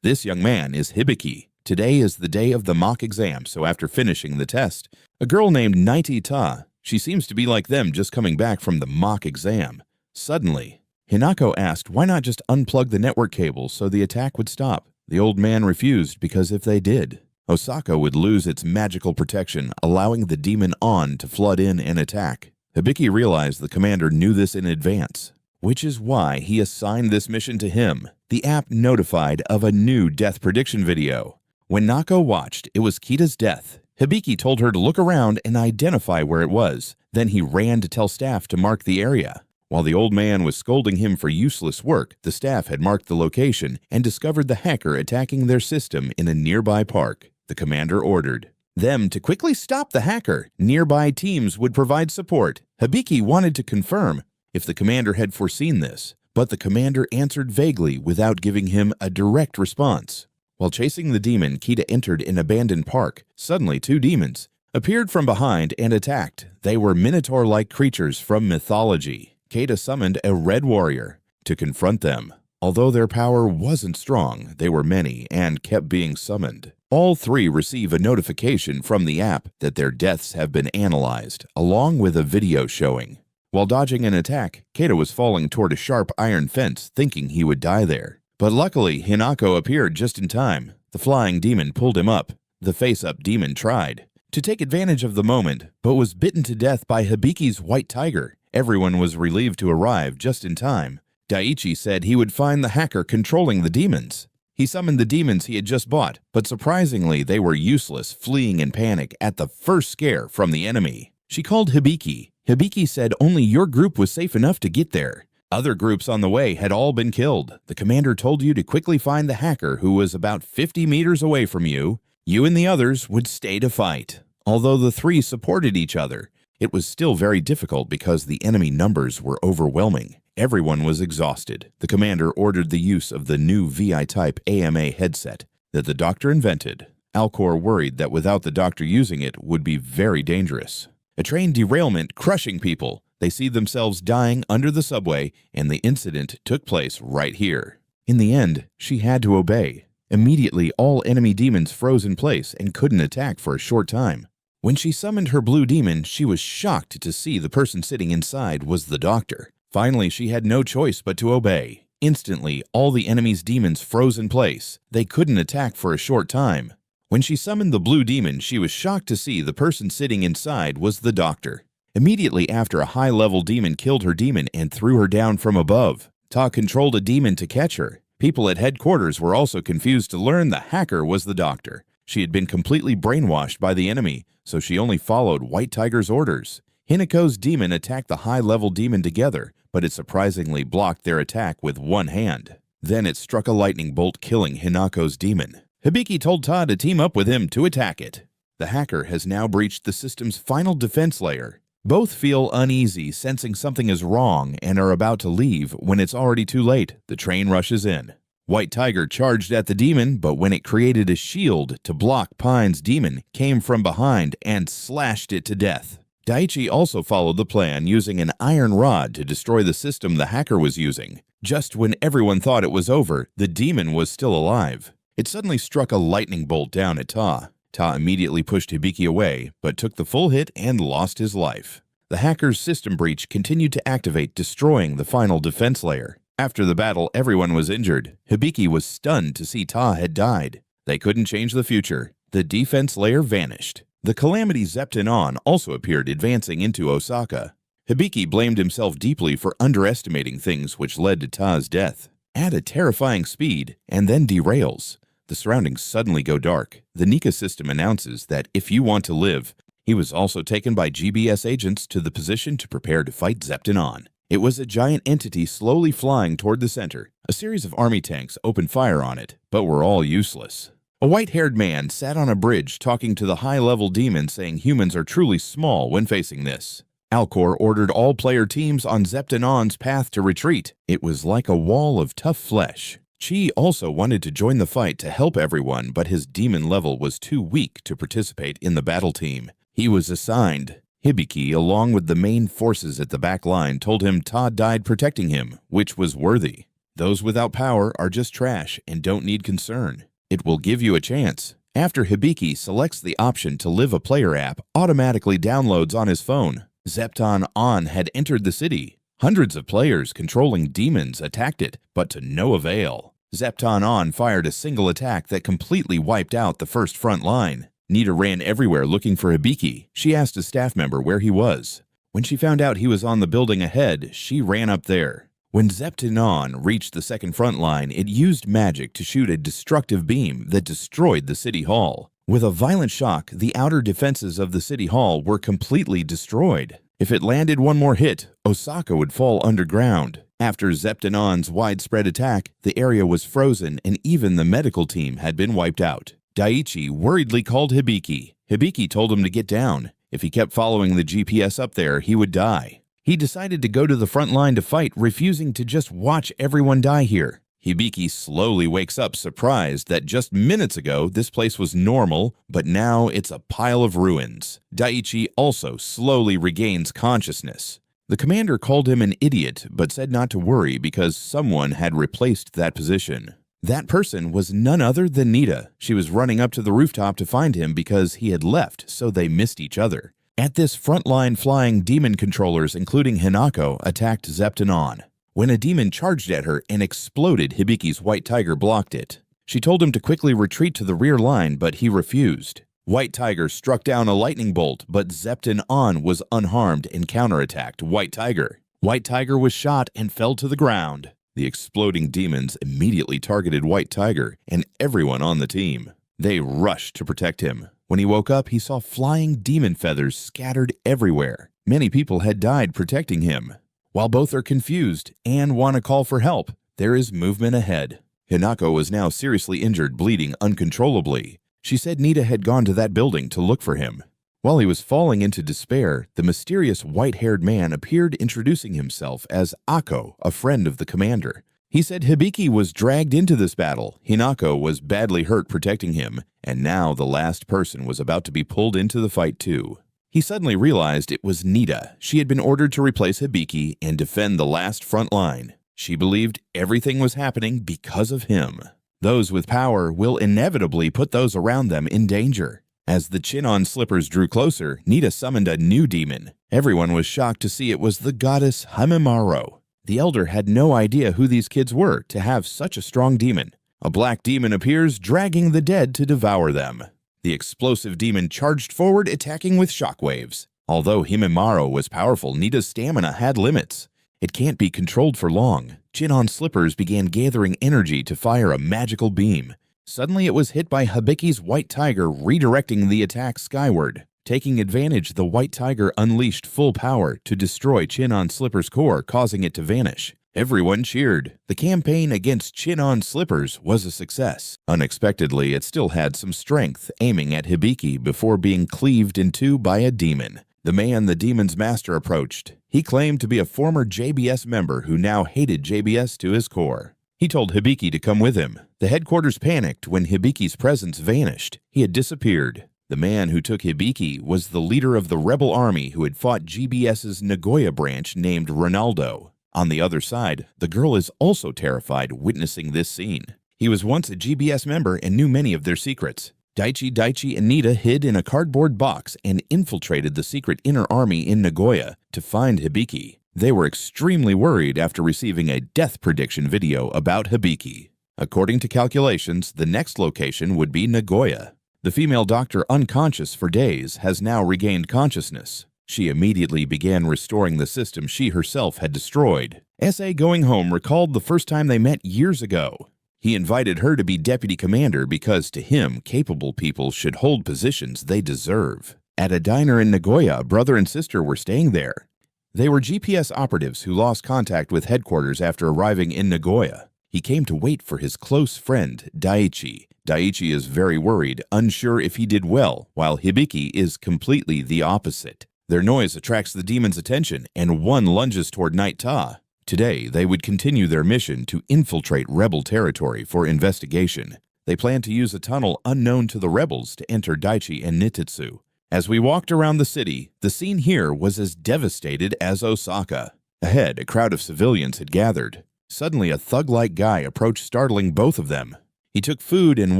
This young man is Hibiki. Today is the day of the mock exam, so after finishing the test, a girl named Nighty Ta, she seems to be like them just coming back from the mock exam. Suddenly, Hinako asked why not just unplug the network cable so the attack would stop. The old man refused because if they did, Osaka would lose its magical protection, allowing the demon On to flood in and attack. Hibiki realized the commander knew this in advance, which is why he assigned this mission to him. The app notified of a new death prediction video. When Nako watched, it was Kita's death. Hibiki told her to look around and identify where it was. Then he ran to tell staff to mark the area. While the old man was scolding him for useless work, the staff had marked the location and discovered the hacker attacking their system in a nearby park. The commander ordered them to quickly stop the hacker. Nearby teams would provide support. Hibiki wanted to confirm if the commander had foreseen this, but the commander answered vaguely without giving him a direct response. While chasing the demon, Kita entered an abandoned park. Suddenly, two demons appeared from behind and attacked. They were minotaur-like creatures from mythology. Kita summoned a red warrior to confront them. Although their power wasn't strong, they were many and kept being summoned. All three receive a notification from the app that their deaths have been analyzed, along with a video showing. While dodging an attack, Kita was falling toward a sharp iron fence, thinking he would die there. But luckily, Hinako appeared just in time. The flying demon pulled him up. The face-up demon tried to take advantage of the moment, but was bitten to death by Hibiki's white tiger. Everyone was relieved to arrive just in time. Daiichi said he would find the hacker controlling the demons. He summoned the demons he had just bought, but surprisingly they were useless, fleeing in panic at the first scare from the enemy. She called Hibiki. Hibiki said only your group was safe enough to get there. Other groups on the way had all been killed. The commander told you to quickly find the hacker who was about 50 meters away from you. You and the others would stay to fight. Although the three supported each other, it was still very difficult because the enemy numbers were overwhelming. Everyone was exhausted. The commander ordered the use of the new VI-type AMA headset that the doctor invented. Alcor worried that without the doctor using it would be very dangerous. A train derailment crushing people. They see themselves dying under the subway, and the incident took place right here. In the end, she had to obey. Immediately, all enemy demons froze in place and couldn't attack for a short time. When she summoned her blue demon, she was shocked to see the person sitting inside was the doctor. Finally, she had no choice but to obey. Instantly, all the enemy's demons froze in place. They couldn't attack for a short time. When she summoned the blue demon, she was shocked to see the person sitting inside was the doctor. Immediately after, a high-level demon killed her demon and threw her down from above. Ta controlled a demon to catch her. People at headquarters were also confused to learn the hacker was the doctor. She had been completely brainwashed by the enemy, so she only followed White Tiger's orders. Hinako's demon attacked the high-level demon together, but it surprisingly blocked their attack with one hand. Then it struck a lightning bolt, killing Hinako's demon. Hibiki told Ta to team up with him to attack it. The hacker has now breached the system's final defense layer. Both feel uneasy, sensing something is wrong, and are about to leave when it's already too late. The train rushes in. White Tiger charged at the demon, but when it created a shield to block Pine's demon, came from behind and slashed it to death. Daiichi also followed the plan, using an iron rod to destroy the system the hacker was using. Just when everyone thought it was over, the demon was still alive. It suddenly struck a lightning bolt down at Ta. Ta immediately pushed Hibiki away, but took the full hit and lost his life. The hacker's system breach continued to activate, destroying the final defense layer. After the battle, everyone was injured. Hibiki was stunned to see Ta had died. They couldn't change the future. The defense layer vanished. The calamity Septentrions also appeared, advancing into Osaka. Hibiki blamed himself deeply for underestimating things, which led to Ta's death. At a terrifying speed, and then derails. The surroundings suddenly go dark. The Nika system announces that if you want to live, he was also taken by GBS agents to the position to prepare to fight Septentrions. It was a giant entity slowly flying toward the center. A series of army tanks opened fire on it, but were all useless. A white-haired man sat on a bridge talking to the high-level demon, saying humans are truly small when facing this. Alcor ordered all player teams on Septentrions' path to retreat. It was like a wall of tough flesh. Chi also wanted to join the fight to help everyone, but his demon level was too weak to participate in the battle team. He was assigned. Hibiki, along with the main forces at the back line, told him Ta died protecting him, which was worthy. Those without power are just trash and don't need concern. It will give you a chance. After Hibiki selects the option to live, a player app automatically downloads on his phone. Septentrions had entered the city. Hundreds of players controlling demons attacked it, but to no avail. Septentrions fired a single attack that completely wiped out the first front line. Nita ran everywhere looking for Hibiki. She asked a staff member where he was. When she found out he was on the building ahead, she ran up there. When Septentrions reached the second front line, it used magic to shoot a destructive beam that destroyed the city hall. With a violent shock, the outer defenses of the city hall were completely destroyed. If it landed one more hit, Osaka would fall underground. After Septentrions' widespread attack, the area was frozen and even the medical team had been wiped out. Daichi worriedly called Hibiki. Hibiki told him to get down. If he kept following the GPS up there, he would die. He decided to go to the front line to fight, refusing to just watch everyone die here. Hibiki slowly wakes up, surprised that just minutes ago this place was normal, but now it's a pile of ruins. Daichi also slowly regains consciousness. The commander called him an idiot, but said not to worry because someone had replaced that position. That person was none other than Nita. She was running up to the rooftop to find him because he had left, so they missed each other. At this frontline, flying demon controllers, including Hinako, attacked Septentrions. When a demon charged at her and exploded, Hibiki's White Tiger blocked it. She told him to quickly retreat to the rear line, but he refused. White Tiger struck down a lightning bolt, but Septentrions was unharmed and counterattacked White Tiger. White Tiger was shot and fell to the ground. The exploding demons immediately targeted White Tiger and everyone on the team. They rushed to protect him. When he woke up, he saw flying demon feathers scattered everywhere. Many people had died protecting him. While both are confused and want to call for help, there is movement ahead. Hinako was now seriously injured, bleeding uncontrollably. She said Nita had gone to that building to look for him. While he was falling into despair, the mysterious white-haired man appeared, introducing himself as Akko, a friend of the commander. He said Hibiki was dragged into this battle. Hinako was badly hurt protecting him, and now the last person was about to be pulled into the fight too. He suddenly realized it was Nita. She had been ordered to replace Hibiki and defend the last front line. She believed everything was happening because of him. Those with power will inevitably put those around them in danger. As the chin-on slippers drew closer, Nita summoned a new demon. Everyone was shocked to see it was the goddess Himemaro. The elder had no idea who these kids were to have such a strong demon. A black demon appears, dragging the dead to devour them. The explosive demon charged forward, attacking with shockwaves. Although Himemaro was powerful, Nita's stamina had limits. It can't be controlled for long. Chin-on slippers began gathering energy to fire a magical beam. Suddenly it was hit by Hibiki's White Tiger, redirecting the attack skyward. Taking advantage, the White Tiger unleashed full power to destroy Chin-on Slipper's core, causing it to vanish. Everyone cheered. The campaign against Chin-on Slippers was a success. Unexpectedly, it still had some strength, aiming at Hibiki before being cleaved in two by a demon. The man the demon's master approached. He claimed to be a former JBS member who now hated JBS to his core. He told Hibiki to come with him. The headquarters panicked when Hibiki's presence vanished. He had disappeared. The man who took Hibiki was the leader of the rebel army who had fought GBS's Nagoya branch named Ronaldo. On the other side, the girl is also terrified witnessing this scene. He was once a GBS member and knew many of their secrets. Daichi and Nita hid in a cardboard box and infiltrated the secret inner army in Nagoya to find Hibiki. They were extremely worried after receiving a death prediction video about Hibiki. According to calculations, the next location would be Nagoya. The female doctor, unconscious for days, has now regained consciousness. She immediately began restoring the system she herself had destroyed. S.A. going home recalled the first time they met years ago. He invited her to be deputy commander because to him, capable people should hold positions they deserve. At a diner in Nagoya, a brother and sister were staying there. They were GPS operatives who lost contact with headquarters after arriving in Nagoya. He came to wait for his close friend, Daichi. Daichi is very worried, unsure if he did well, while Hibiki is completely the opposite. Their noise attracts the demon's attention, and one lunges toward Night Ta. Today, they would continue their mission to infiltrate rebel territory for investigation. They plan to use a tunnel unknown to the rebels to enter Daichi and Nitetsu. As we walked around the city, the scene here was as devastated as Osaka. Ahead, a crowd of civilians had gathered. Suddenly, a thug-like guy approached, startling both of them. He took food and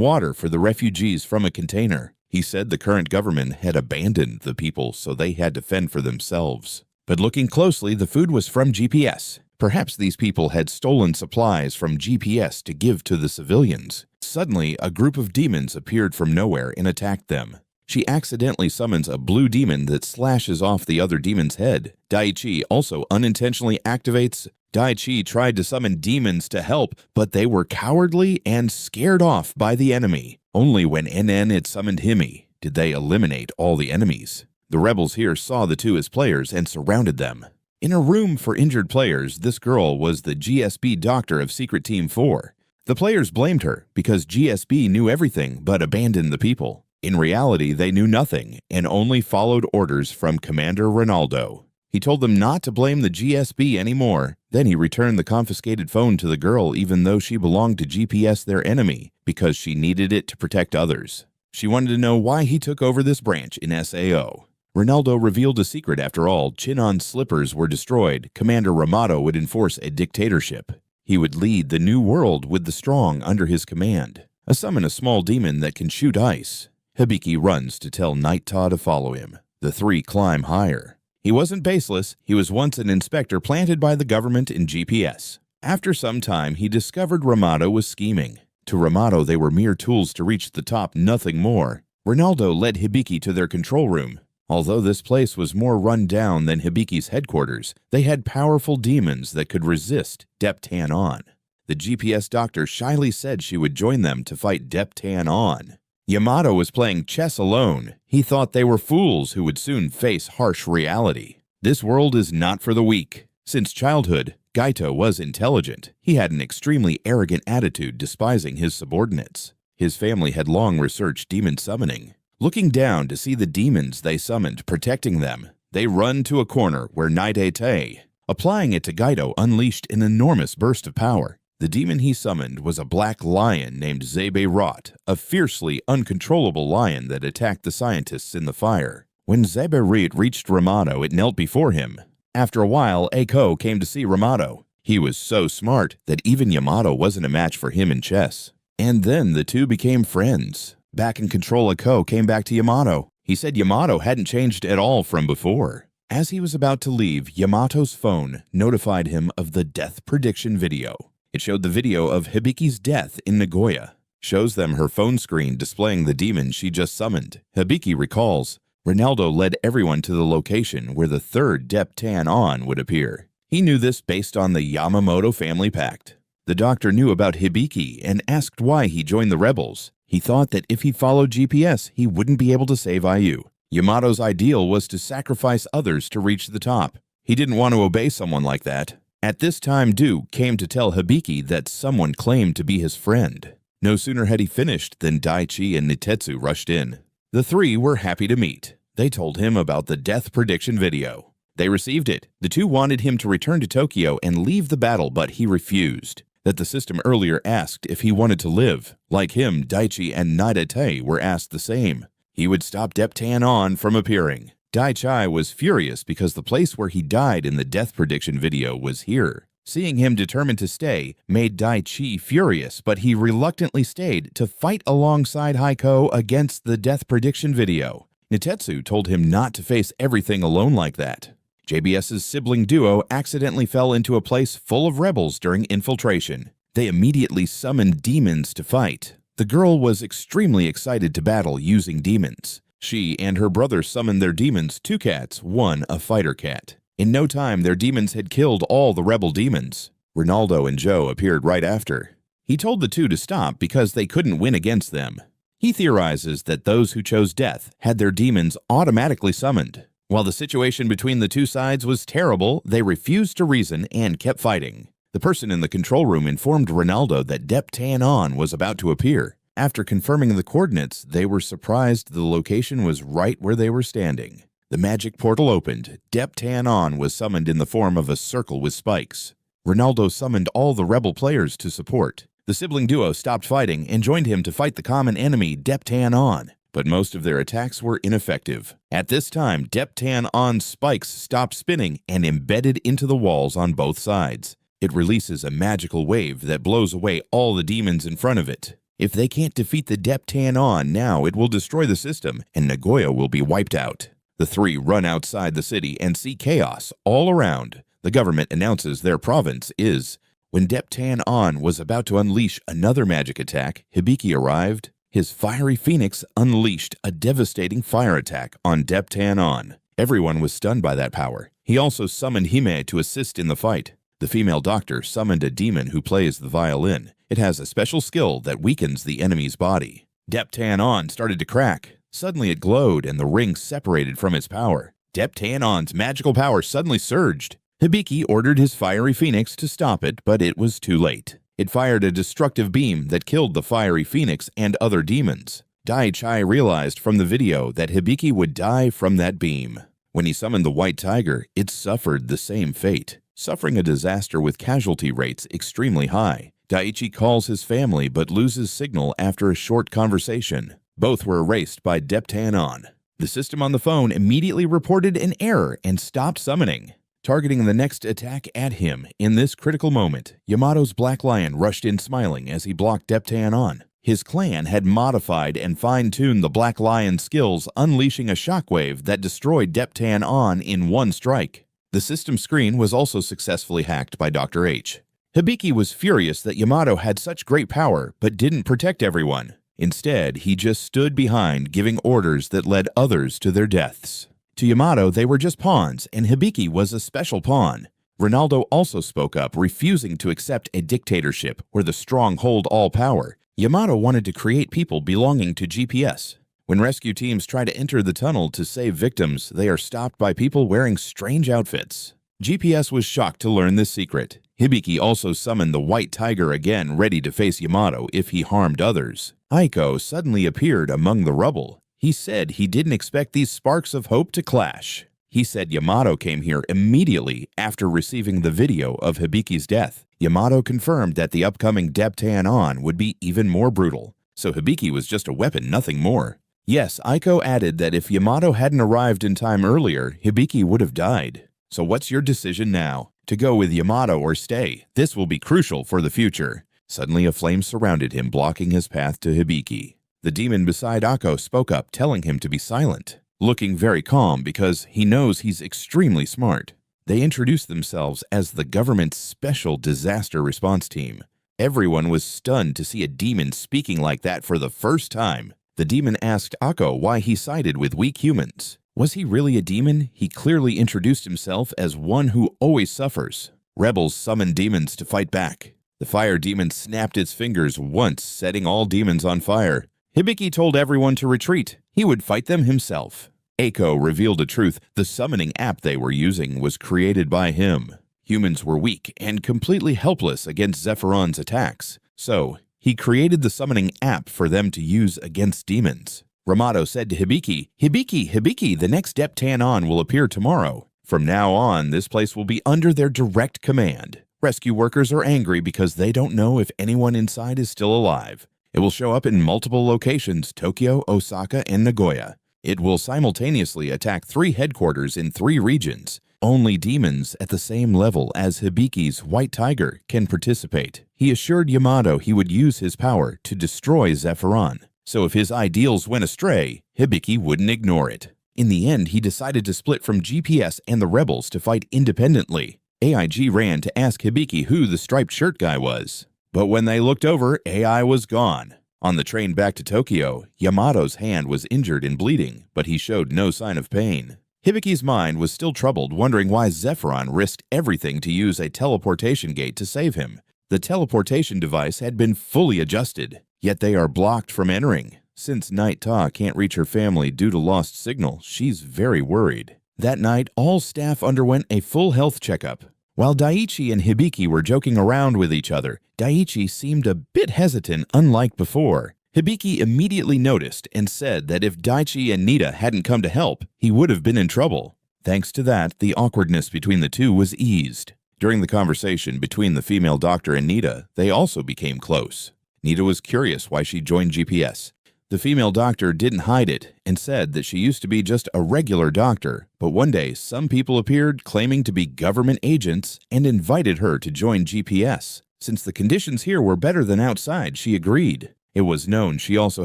water for the refugees from a container. He said the current government had abandoned the people, so they had to fend for themselves. But looking closely, the food was from GPS. Perhaps these people had stolen supplies from GPS to give to the civilians. Suddenly, a group of demons appeared from nowhere and attacked them. She accidentally summons a blue demon that slashes off the other demon's head. Daichi also unintentionally activates. Daichi tried to summon demons to help, but they were cowardly and scared off by the enemy. Only when NN had summoned Himi did they eliminate all the enemies. The rebels here saw the two as players and surrounded them. In a room for injured players, this girl was the GSB doctor of Secret Team 4. The players blamed her because GSB knew everything but abandoned the people. In reality, they knew nothing and only followed orders from Commander Ronaldo. He told them not to blame the GSB anymore. Then he returned the confiscated phone to the girl even though she belonged to GPS, their enemy, because she needed it to protect others. She wanted to know why he took over this branch in SAO. Ronaldo revealed a secret. After all, Chinon's slippers were destroyed. Commander Ramato would enforce a dictatorship. He would lead the new world with the strong under his command. Summon a small demon that can shoot ice. Hibiki runs to tell Night Ta to follow him. The three climb higher. He wasn't baseless. He was once an inspector planted by the government in GPS. After some time, he discovered Ramato was scheming. To Ramato, they were mere tools to reach the top, nothing more. Ronaldo led Hibiki to their control room. Although this place was more run down than Hibiki's headquarters, they had powerful demons that could resist Deptan-On. The GPS doctor shyly said she would join them to fight Deptan-On. Yamato was playing chess alone. He thought they were fools who would soon face harsh reality. This world is not for the weak. Since childhood, Gaito was intelligent. He had an extremely arrogant attitude, despising his subordinates. His family had long researched demon summoning. Looking down to see the demons they summoned protecting them, they run to a corner where Naidete, applying it to Gaito, unleashed an enormous burst of power. The demon he summoned was a black lion named Zebe Rot, a fiercely uncontrollable lion that attacked the scientists in the fire. When Zebe Rot reached Ramato, it knelt before him. After a while, Eiko came to see Ramato. He was so smart that even Yamato wasn't a match for him in chess. And then the two became friends. Back in control, Eiko came back to Yamato. He said Yamato hadn't changed at all from before. As he was about to leave, Yamato's phone notified him of the death prediction video. It showed the video of Hibiki's death in Nagoya. Shows them her phone screen displaying the demon she just summoned. Hibiki recalls, Ronaldo led everyone to the location where the third Deptan-On would appear. He knew this based on the Yamamoto family pact. The doctor knew about Hibiki and asked why he joined the rebels. He thought that if he followed GPS, he wouldn't be able to save IU. Yamato's ideal was to sacrifice others to reach the top. He didn't want to obey someone like that. At this time, Du came to tell Hibiki that someone claimed to be his friend. No sooner had he finished than Daichi and Nitetsu rushed in. The three were happy to meet. They told him about the death prediction video. They received it. The two wanted him to return to Tokyo and leave the battle, but he refused. That the system earlier asked if he wanted to live. Like him, Daichi and Naidate were asked the same. He would stop Deptan-On from appearing. Daichi was furious because the place where he died in the death prediction video was here. Seeing him determined to stay made Daichi furious, but he reluctantly stayed to fight alongside Heiko against the death prediction video. Nitetsu told him not to face everything alone like that. JBS's sibling duo accidentally fell into a place full of rebels during infiltration. They immediately summoned demons to fight. The girl was extremely excited to battle using demons. She and her brother summoned their demons, 2 cats, 1 a fighter cat. In no time, their demons had killed all the rebel demons. Ronaldo and Joe appeared right after. He told the two to stop because they couldn't win against them. He theorizes that those who chose death had their demons automatically summoned. While the situation between the two sides was terrible, they refused to reason and kept fighting. The person in the control room informed Ronaldo that Deptan-On was about to appear. After confirming the coordinates, they were surprised the location was right where they were standing. The magic portal opened. Deptan-On was summoned in the form of a circle with spikes. Ronaldo summoned all the rebel players to support. The sibling duo stopped fighting and joined him to fight the common enemy, Deptan-On, but most of their attacks were ineffective. At this time, Deptan-On's spikes stopped spinning and embedded into the walls on both sides. It releases a magical wave that blows away all the demons in front of it. If they can't defeat the Septentrions now, it will destroy the system, and Nagoya will be wiped out. The three run outside the city and see chaos all around. The government announces their province is. When Septentrion was about to unleash another magic attack, Hibiki arrived. His fiery phoenix unleashed a devastating fire attack on Septentrion. Everyone was stunned by that power. He also summoned Hime to assist in the fight. The female doctor summoned a demon who plays the violin. It has a special skill that weakens the enemy's body. Septentrion started to crack. Suddenly it glowed and the ring separated from its power. Septentrion's magical power suddenly surged. Hibiki ordered his fiery phoenix to stop it, but it was too late. It fired a destructive beam that killed the fiery phoenix and other demons. Daichi realized from the video that Hibiki would die from that beam. When he summoned the white tiger, it suffered the same fate, suffering a disaster with casualty rates extremely high. Daichi calls his family but loses signal after a short conversation. Both were erased by Septentrion. The system on the phone immediately reported an error and stopped summoning, targeting the next attack at him. In this critical moment, Yamato's Black Lion rushed in smiling as he blocked Septentrion. His clan had modified and fine-tuned the Black Lion's skills, unleashing a shockwave that destroyed Septentrion in one strike. The system screen was also successfully hacked by Dr. H. Hibiki was furious that Yamato had such great power but didn't protect everyone. Instead, he just stood behind, giving orders that led others to their deaths. To Yamato, they were just pawns, and Hibiki was a special pawn. Ronaldo also spoke up, refusing to accept a dictatorship where the strong hold all power. Yamato wanted to create people belonging to GPS. When rescue teams try to enter the tunnel to save victims, they are stopped by people wearing strange outfits. GPS was shocked to learn this secret. Hibiki also summoned the white tiger again, ready to face Yamato if he harmed others. Aiko suddenly appeared among the rubble. He said he didn't expect these sparks of hope to clash. He said Yamato came here immediately after receiving the video of Hibiki's death. Yamato confirmed that the upcoming Septentrion would be even more brutal, so Hibiki was just a weapon, nothing more. Yes, Aiko added that if Yamato hadn't arrived in time earlier, Hibiki would have died. So what's your decision now? To go with Yamato or stay? This will be crucial for the future. Suddenly a flame surrounded him, blocking his path to Hibiki. The demon beside Aiko spoke up, telling him to be silent, looking very calm because he knows he's extremely smart. They introduced themselves as the government's special disaster response team. Everyone was stunned to see a demon speaking like that for the first time. The demon asked Aiko why he sided with weak humans. Was he really a demon? He clearly introduced himself as one who always suffers. Rebels summoned demons to fight back. The fire demon snapped its fingers once, setting all demons on fire. Hibiki told everyone to retreat. He would fight them himself. Aiko revealed a truth. The summoning app they were using was created by him. Humans were weak and completely helpless against Zephyron's attacks, so he created the summoning app for them to use against demons. Ramato said to Hibiki, Hibiki, the next Septentrion will appear tomorrow. From now on, this place will be under their direct command. Rescue workers are angry because they don't know if anyone inside is still alive. It will show up in multiple locations, Tokyo, Osaka, and Nagoya. It will simultaneously attack 3 headquarters in 3 regions. Only demons at the same level as Hibiki's White Tiger can participate. He assured Yamato he would use his power to destroy Zephyron. So if his ideals went astray, Hibiki wouldn't ignore it. In the end, he decided to split from GPS and the rebels to fight independently. AIG ran to ask Hibiki who the striped shirt guy was. But when they looked over, AI was gone. On the train back to Tokyo, Yamato's hand was injured and bleeding, but he showed no sign of pain. Hibiki's mind was still troubled, wondering why Zephyron risked everything to use a teleportation gate to save him. The teleportation device had been fully adjusted, yet they are blocked from entering. Since Night Ta can't reach her family due to lost signal, she's very worried. That night, all staff underwent a full health checkup. While Daichi and Hibiki were joking around with each other, Daichi seemed a bit hesitant, unlike before. Hibiki immediately noticed and said that if Daichi and Nita hadn't come to help, he would have been in trouble. Thanks to that, the awkwardness between the two was eased. During the conversation between the female doctor and Nita, they also became close. Nita was curious why she joined GPS. The female doctor didn't hide it and said that she used to be just a regular doctor, but one day some people appeared claiming to be government agents and invited her to join GPS. Since the conditions here were better than outside, she agreed. It was known she also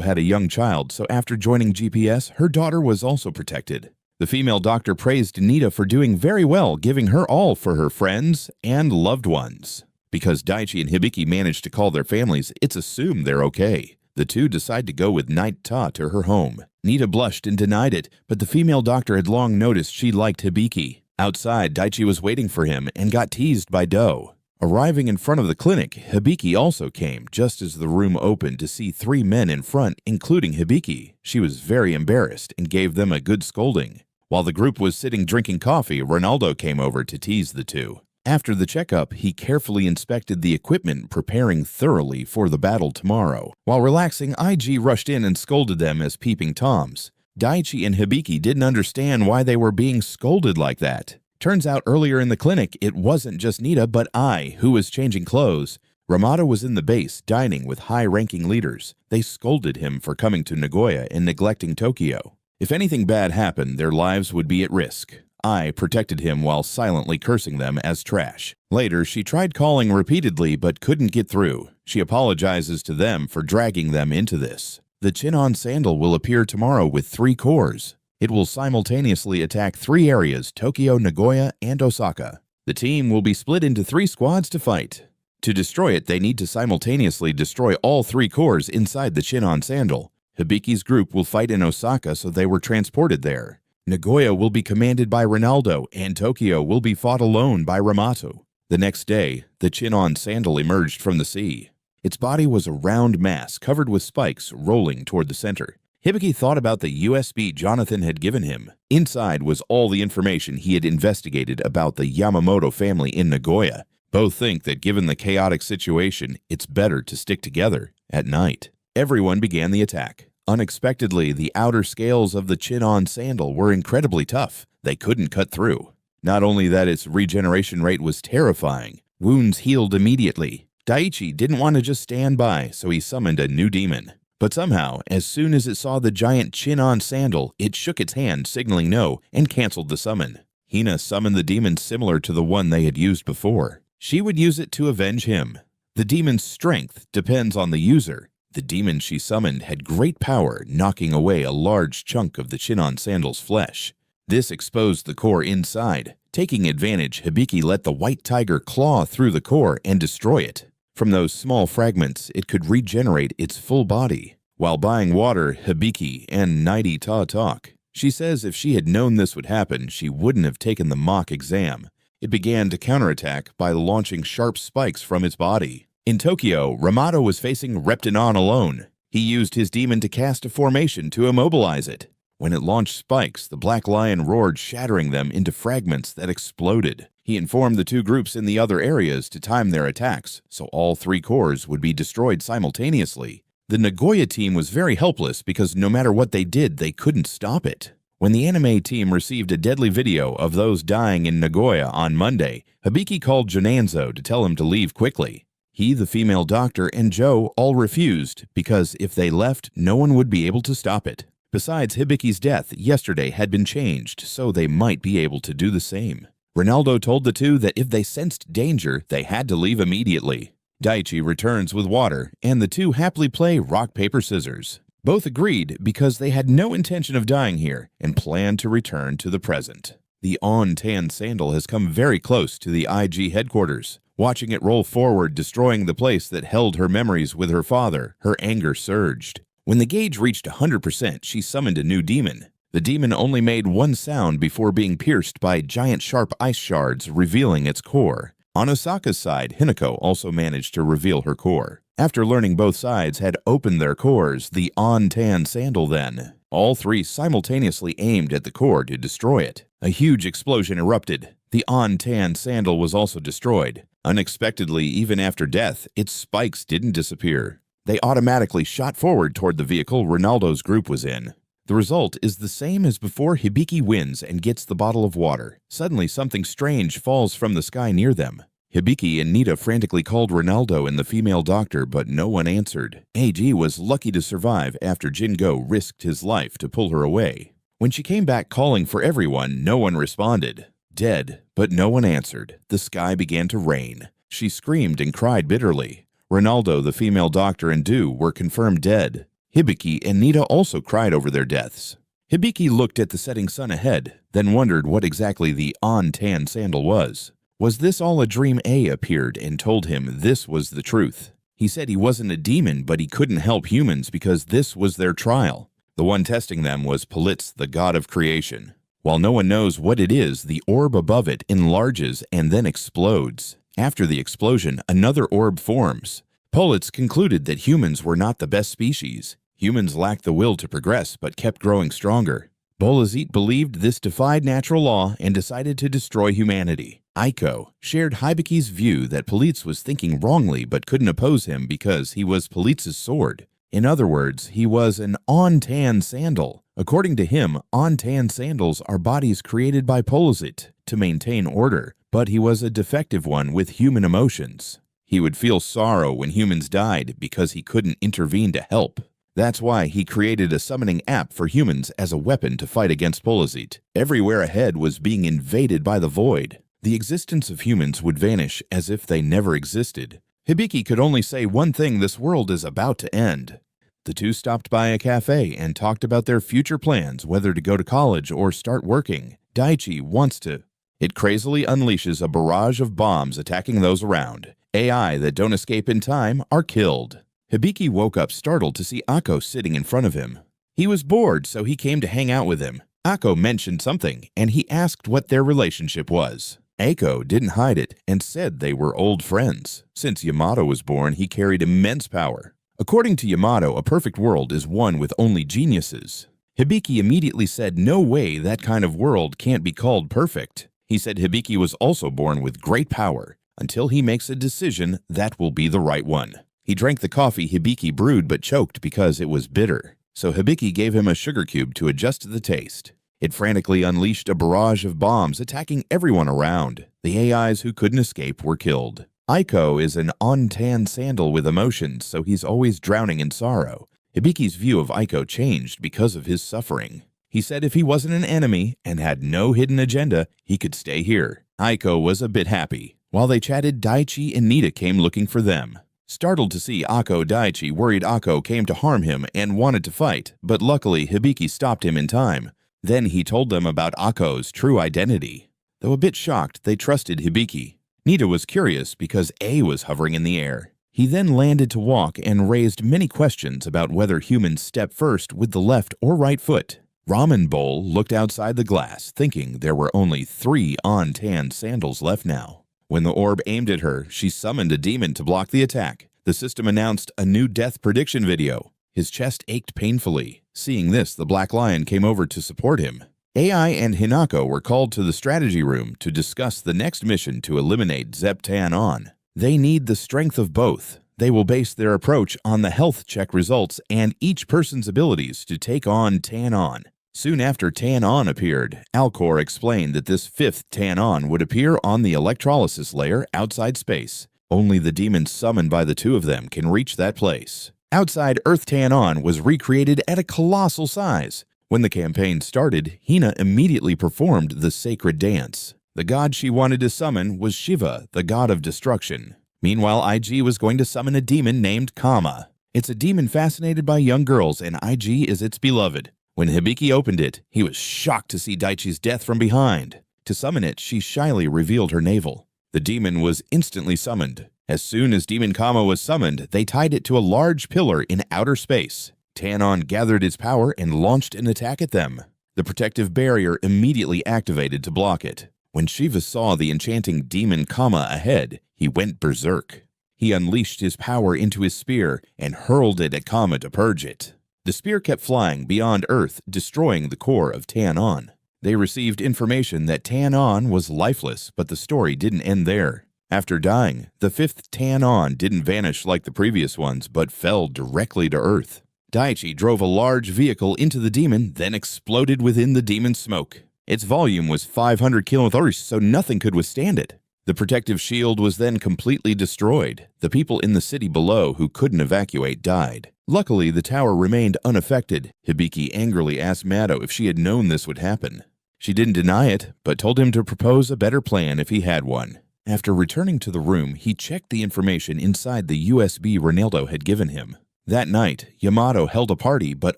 had a young child, so after joining GPS, her daughter was also protected. The female doctor praised Nita for doing very well, giving her all for her friends and loved ones. Because Daichi and Hibiki managed to call their families, it's assumed they're okay. The two decide to go with Night Ta to her home. Nita blushed and denied it, but the female doctor had long noticed she liked Hibiki. Outside, Daichi was waiting for him and got teased by Do. Arriving in front of the clinic, Hibiki also came just as the room opened to see 3 men in front, including Hibiki. She was very embarrassed and gave them a good scolding. While the group was sitting drinking coffee, Ronaldo came over to tease the two. After the checkup, he carefully inspected the equipment, preparing thoroughly for the battle tomorrow. While relaxing, IG rushed in and scolded them as peeping Toms. Daichi and Hibiki didn't understand why they were being scolded like that. Turns out earlier in the clinic, it wasn't just Nita but I who was changing clothes. Ramada was in the base, dining with high-ranking leaders. They scolded him for coming to Nagoya and neglecting Tokyo. If anything bad happened, their lives would be at risk. I protected him while silently cursing them as trash. Later, she tried calling repeatedly but couldn't get through. She apologizes to them for dragging them into this. The Chin-on Sandal will appear tomorrow with 3 cores. It will simultaneously attack 3 areas, Tokyo, Nagoya, and Osaka. The team will be split into 3 squads to fight. To destroy it, they need to simultaneously destroy all 3 cores inside the Chin-on Sandal. Hibiki's group will fight in Osaka, so they were transported there. Nagoya will be commanded by Ronaldo, and Tokyo will be fought alone by Ramato. The next day, the Chin-on Sandal emerged from the sea. Its body was a round mass covered with spikes rolling toward the center. Hibiki thought about the USB Jonathan had given him. Inside was all the information he had investigated about the Yamamoto family in Nagoya. Both think that given the chaotic situation, it's better to stick together at night. Everyone began the attack. Unexpectedly, the outer scales of the Chin-on Sandal were incredibly tough. They couldn't cut through. Not only that, its regeneration rate was terrifying. Wounds healed immediately. Daichi didn't want to just stand by, so he summoned a new demon. But somehow, as soon as it saw the giant Chin-on Sandal, it shook its hand, signaling no, and canceled the summon. Hina summoned the demon similar to the one they had used before. She would use it to avenge him. The demon's strength depends on the user. The demon she summoned had great power, knocking away a large chunk of the Chin-on Sandal's flesh. This exposed the core inside. Taking advantage, Hibiki let the white tiger claw through the core and destroy it. From those small fragments, it could regenerate its full body. While buying water, Hibiki and Nighty Ta talk. She says if she had known this would happen, she wouldn't have taken the mock exam. It began to counterattack by launching sharp spikes from its body. In Tokyo, Ramato was facing Reptinon alone. He used his demon to cast a formation to immobilize it. When it launched spikes, the Black Lion roared, shattering them into fragments that exploded. He informed the 2 groups in the other areas to time their attacks, so all 3 cores would be destroyed simultaneously. The Nagoya team was very helpless because no matter what they did, they couldn't stop it. When the anime team received a deadly video of those dying in Nagoya on Monday, Hibiki called Jonanzo to tell him to leave quickly. He, the female doctor, and Joe all refused because if they left, no one would be able to stop it. Besides, Hibiki's death yesterday had been changed, so they might be able to do the same. Ronaldo told the 2 that if they sensed danger, they had to leave immediately. Daichi returns with water, and the 2 happily play rock, paper, scissors. Both agreed because they had no intention of dying here and planned to return to the present. The On-Tan Sandal has come very close to the IG headquarters. Watching it roll forward, destroying the place that held her memories with her father, her anger surged. When the gauge reached 100%, she summoned a new demon. The demon only made one sound before being pierced by giant sharp ice shards, revealing its core. On Osaka's side, Hinako also managed to reveal her core. After learning both sides had opened their cores, the On-Tan Sandal then. All 3 simultaneously aimed at the core to destroy it. A huge explosion erupted. The On-Tan Sandal was also destroyed. Unexpectedly, even after death, its spikes didn't disappear. They automatically shot forward toward the vehicle Ronaldo's group was in. The result is the same as before. Hibiki wins and gets the bottle of water. Suddenly, something strange falls from the sky near them. Hibiki and Nita frantically called Ronaldo and the female doctor, but no one answered. AG was lucky to survive after Jingo risked his life to pull her away. When she came back calling for everyone, no one responded. Dead, but no one answered. The sky began to rain. She screamed and cried bitterly. Ronaldo, the female doctor, and Du were confirmed dead. Hibiki and Nita also cried over their deaths. Hibiki looked at the setting sun ahead, then wondered what exactly the on-tan sandal was. Was this all a dream? A appeared and told him this was the truth. He said he wasn't a demon, but he couldn't help humans because this was their trial. The one testing them was Politz, the god of creation. While no one knows what it is, the orb above it enlarges and then explodes. After the explosion, another orb forms. Politz concluded that humans were not the best species. Humans lacked the will to progress but kept growing stronger. Bolazit believed this defied natural law and decided to destroy humanity. Aiko shared Hibiki's view that Politz was thinking wrongly but couldn't oppose him because he was Politz's sword. In other words, he was an on-tan sandal. According to him, on-tan sandals are bodies created by Polazit to maintain order, but he was a defective one with human emotions. He would feel sorrow when humans died because he couldn't intervene to help. That's why he created a summoning app for humans as a weapon to fight against Polazit. Everywhere ahead was being invaded by the void. The existence of humans would vanish as if they never existed. Hibiki could only say one thing: this world is about to end. The two stopped by a cafe and talked about their future plans, whether to go to college or start working. Daichi wants to. It crazily unleashes a barrage of bombs attacking those around. AI that don't escape in time are killed. Hibiki woke up startled to see Akko sitting in front of him. He was bored, so he came to hang out with him. Akko mentioned something, and he asked what their relationship was. Akko didn't hide it and said they were old friends. Since Yamato was born, he carried immense power. According to Yamato, a perfect world is one with only geniuses. Hibiki immediately said no way, that kind of world can't be called perfect. He said Hibiki was also born with great power. Until he makes a decision, that will be the right one. He drank the coffee Hibiki brewed but choked because it was bitter. So Hibiki gave him a sugar cube to adjust to the taste. It frantically unleashed a barrage of bombs attacking everyone around. The AIs who couldn't escape were killed. Aiko is an on-tan sandal with emotions, so he's always drowning in sorrow. Hibiki's view of Aiko changed because of his suffering. He said if he wasn't an enemy and had no hidden agenda, he could stay here. Aiko was a bit happy. While they chatted, Daichi and Nita came looking for them. Startled to see Akko, Daichi worried Akko came to harm him and wanted to fight, but luckily Hibiki stopped him in time. Then he told them about Akko's true identity. Though a bit shocked, they trusted Hibiki. Nita was curious because A was hovering in the air. He then landed to walk and raised many questions about whether humans step first with the left or right foot. Ramen Bowl looked outside the glass, thinking there were only 3 on-tan sandals left now. When the orb aimed at her, she summoned a demon to block the attack. The system announced a new death prediction video. His chest ached painfully. Seeing this, the Black Lion came over to support him. AI and Hinako were called to the strategy room to discuss the next mission to eliminate Septentrions. They need the strength of both. They will base their approach on the health check results and each person's abilities to take on Tan-On. Soon after Tan-On appeared, Alcor explained that this 5th Tan-On would appear on the electrolysis layer outside space. Only the demons summoned by the two of them can reach that place. Outside Earth, Tan-On was recreated at a colossal size. When the campaign started, Hina immediately performed the sacred dance. The god she wanted to summon was Shiva, the god of destruction. Meanwhile, IG was going to summon a demon named Kama. It's a demon fascinated by young girls, and IG is its beloved. When Hibiki opened it, he was shocked to see Daichi's death from behind. To summon it, she shyly revealed her navel. The demon was instantly summoned. As soon as Demon Kama was summoned, they tied it to a large pillar in outer space. Tan-On gathered its power and launched an attack at them. The protective barrier immediately activated to block it. When Shiva saw the enchanting Demon Kama ahead, he went berserk. He unleashed his power into his spear and hurled it at Kama to purge it. The spear kept flying beyond Earth, destroying the core of Tan-On. They received information that Tan-On was lifeless, but the story didn't end there. After dying, the 5th Tan-On didn't vanish like the previous ones, but fell directly to Earth. Daichi drove a large vehicle into the demon, then exploded within the demon's smoke. Its volume was 500 kilotherms, so nothing could withstand it. The protective shield was then completely destroyed. The people in the city below who couldn't evacuate died. Luckily, the tower remained unaffected. Hibiki angrily asked Mado if she had known this would happen. She didn't deny it, but told him to propose a better plan if he had one. After returning to the room, he checked the information inside the USB Ronaldo had given him. That night, Yamato held a party, but